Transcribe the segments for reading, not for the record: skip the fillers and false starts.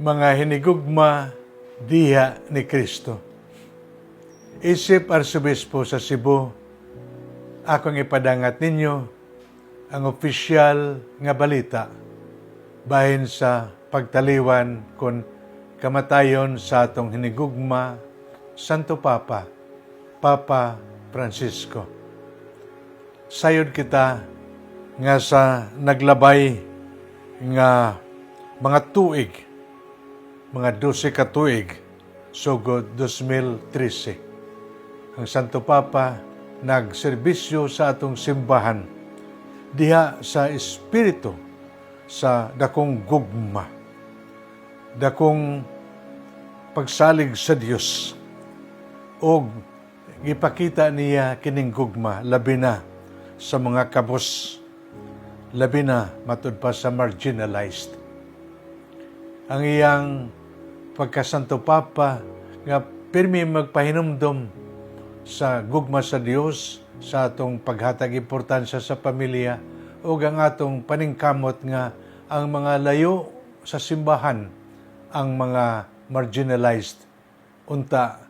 mga hinigugma diha ni Kristo. Isip Arsobispo sa Cebu, akong ipadangat ninyo ang opisyal nga balita bahin sa pagtaliwan kon kamatayon sa atong hinigugma Santo Papa, Papa Francisco. Sayod kita nga sa naglabay nga mga tuig, mga 12 ka tuig, sugod 2013. Ang Santo Papa nagserbisyo sa atong simbahan diha sa espiritu sa dakong gugma, dakong pagsalig sa Dios, o gipakita niya kining gugma labi na sa mga kabos, labi na matud pa sa marginalized. Ang iyang pagkasanto Papa nga pirmi magpahinumdom sa gugma sa Dios, sa atong paghatag importansya sa pamilya, o ang atong paningkamot nga ang mga layo sa simbahan, ang mga marginalized, unta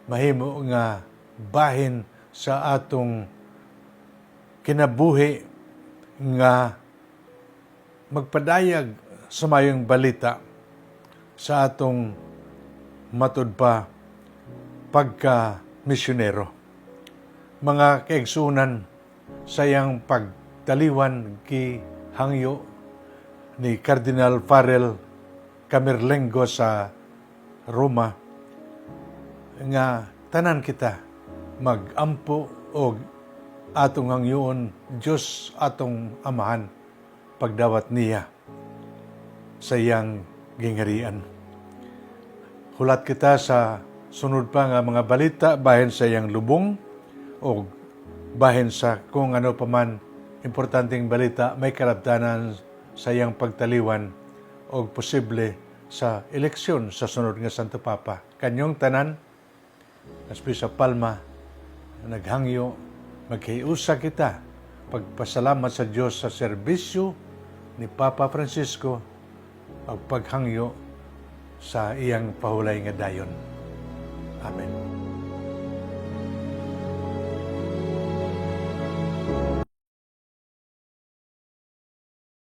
mahimo nga bahin sa atong kinabuhi nga magpadayag sa mayong balita sa atong matud pa pagka-misyonero. Mga kaigsunan, sayang pagtaliwan ki hangyo ni Cardinal Farrell Camerlengo sa Roma, nga tanan kita magampo og atong hangyoon Diyos atong amahan pagdawat niya sa iyang gingharian. Hulat kita sa sunod pa nga mga balita bahin sa iyang lubong o bahin sa kung ano paman importanteng balita may kalabtanan sa iyang pagtaliwan o posible sa eleksyon sa sunod nga Santo Papa. Kanyong tanan, aspi sa Palma, naghangyo, maghiusa kita pagpasalamat sa Diyos sa serbisyo ni Papa Francisco o paghangyo sa iyang pahulay nga dayon. Amen.